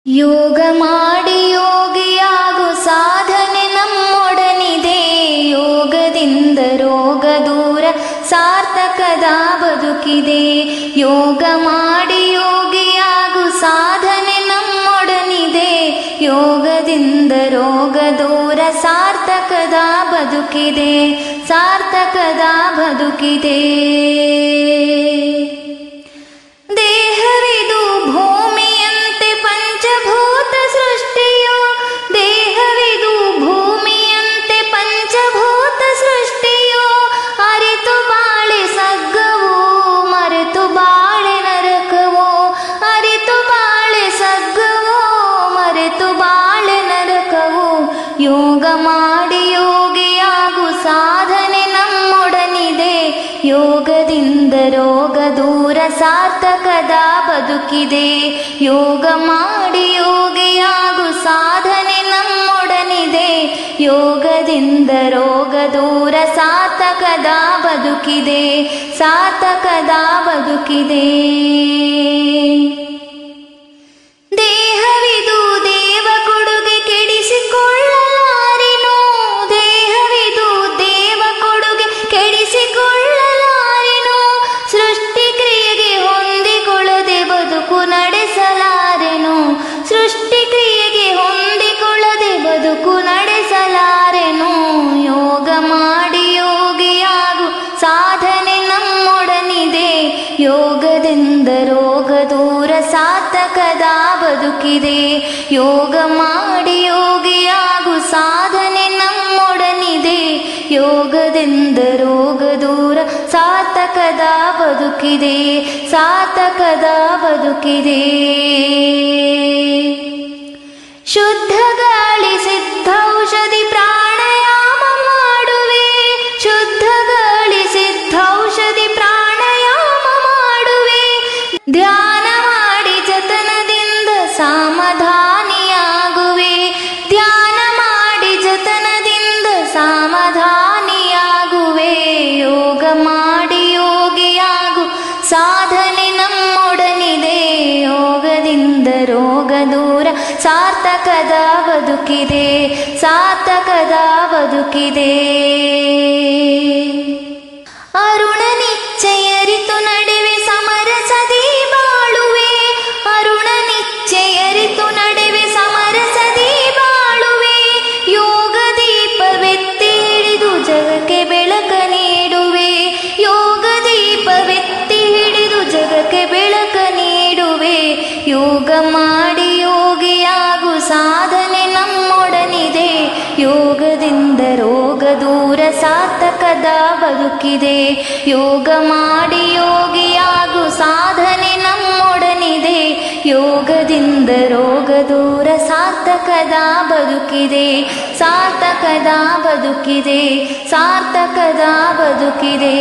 ಯೋಗ ಮಾಡಿ ಯೋಗಿಯಾಗು ಸಾಧನೆ ನಮ್ಮೊಡನಿದೆ. ಯೋಗದಿಂದ ರೋಗ ದೂರ ಸಾರ್ಥಕದ ಬದುಕಿದೆ. ಯೋಗ ಮಾಡಿ ಯೋಗಿಯಾಗು ಸಾಧನೆ ನಮ್ಮೊಡನಿದೆ. ಯೋಗದಿಂದ ರೋಗ ದೂರ ಸಾರ್ಥಕದ ಬದುಕಿದೆ. ಸಾರ್ಥಕದ ಬದುಕಿದೆ. ದೇಹವಿದು ಭೂಮಿಯಂತೆ ಪಂಚಭೂತ ಸೃಷ್ಟಿಯೋ. ದೇಹವಿದು ಭೂಮಿಯಂತೆ ಪಂಚಭೂತ ಸೃಷ್ಟಿಯೋ. ಅರಿತು ಬಾಳೆ ಸಗ್ಗವೋ ಮರೆತು ಬಾಳೆ ನರಕವೋ. ಅರಿತು ಬಾಳೆ ಸಗ್ಗವೋ ಮರೆತು ಬಾಳೆ ನರಕವೋ. ಯೋಗ ಮಾಡಿ ಯೋಗಿಯಾಗು ಸಾಧನೆ ನಮ್ಮೊಡನಿದೆ. ಯೋಗದಿಂದ ರೋಗ ದೂರ ಸಾರ್ಥಕದ ಬದುಕಿದೆ. ಯೋಗ ಮಾಡಿ ಯೋಗಿಯಾಗು ಸಾಧನೆ ನಮ್ಮೊಡನಿದೆ. ಯೋಗದಿಂದ ರೋಗ ದೂರ ಸಾರ್ಥಕದ ಬದುಕಿದೆ. ಸಾರ್ಥಕದ ಬದುಕಿದೆ. ದೇಹವಿದು ದೇವ ಕೊಡುಗೆ ಕೆಡಿಸಿಕೊಳ್ಳಲಾರೆನು. ದೇಹವಿದು ದೇವ ಕೊಡುಗೆ ಕೆಡಿಸಿಕೊಳ್ಳಲಾರೆನು. ಸೃಷ್ಟಿ ಕ್ರಿಯೆಗೆ ಹೊಂದಿಕೊಳ್ಳದೆ ಬದುಕು ನಡೆಸಲಾರೆನು. ಸೃಷ್ಟಿ ಕ್ರಿಯೆಗೆ ಹೊಂದಿಕೊಳ್ಳದೆ ಬದುಕು ನಡೆಸಲಾರೆನು. ಯೋಗ ಮಾಡಿ ಯೋಗಿಯಾಗು ಸಾಧನೆ ನಮ್ಮೊಡನಿದೆ. ಯೋಗದಿಂದ ರೋಗ ದೂರ ಸಾರ್ಥಕದ ಬದುಕಿದೆ. ಯೋಗ ಮಾಡಿ ಯೋಗಿಯಾಗು ಸಾಧನೆ ನಮ್ಮೊಡನಿದೆ. ಯೋಗದಿಂದ ರೋಗ ದೂರ ಸಾರ್ಥಕದ ಬದುಕಿದೆ. ಸಾರ್ಥಕದ ಬದುಕಿದೆ. ಶುದ್ಧ ಗಾಳಿ ಸಿದ್ಧೌಷಧಿ ಪ್ರಾಣಾಯಾಮ ಮಾಡುವೆ. ಶುದ್ಧ ಗಾಳಿ ಸಿದ್ಧೌಷಧಿ ಪ್ರಾಣಾಯಾಮ ಮಾಡುವೆ. ಧ್ಯಾನ ಮಾಡಿ ಜತನದಿಂದ ಸಮಾಧಾನಿಯಾಗುವೆ. ಧ್ಯಾನ ಮಾಡಿ ಜತನದಿಂದ ಸಮಾಧಾನಿಯಾಗುವೆ. ಯೋಗ ಮಾಡಿ ಯೋಗಿಯಾಗು ಸಾಧನೆ ನಮ್ಮೊಡನಿದೆ. ಯೋಗದಿಂದ ರೋಗ ದೂರ ಸಾರ್ಥಕದ ಬದುಕಿದೆ. ಸಾರ್ಥಕದ ಬದುಕಿದೆ. ಅರುಣ ನಿಶ್ಚಯರಿತು ನಡೆವೆ ಸಮರಸದಿ ಬಾಳುವೆ. ಅರುಣ ನಿಶ್ಚಯರಿತು ನಡೆವೆ ಸಮರಸದಿ ಬಾಳುವೆ. ಯೋಗ ದೀಪವೆತ್ತಿ ಹಿಡಿದು ಜಗಕ್ಕೆ ಬೆಳಕ ನೀಡುವೆ. ಯೋಗ ದೀಪವೆತ್ತಿ ಹಿಡಿದು ಜಗಕ್ಕೆ ಬೆಳಕ ನೀಡುವೆ. ಯೋಗ ಮಾಡಿ ಯೋಗಿಯಾಗು ಸಾಧನೆ ನಮ್ಮೊಡನಿದೆ. ಯೋಗದಿಂದ ರೋಗ ದೂರ ಸಾರ್ಥಕದ ಬದುಕಿದೆ. ಯೋಗ ಮಾಡಿ ಯೋಗಿಯಾಗು ಸಾಧನೆ ನಮ್ಮೊಡನಿದೆ. ಯೋಗದಿಂದ ರೋಗ ದೂರ ಸಾರ್ಥಕದ ಬದುಕಿದೆ. ಸಾರ್ಥಕದ ಬದುಕಿದೆ. ಸಾರ್ಥಕದ ಬದುಕಿದೆ.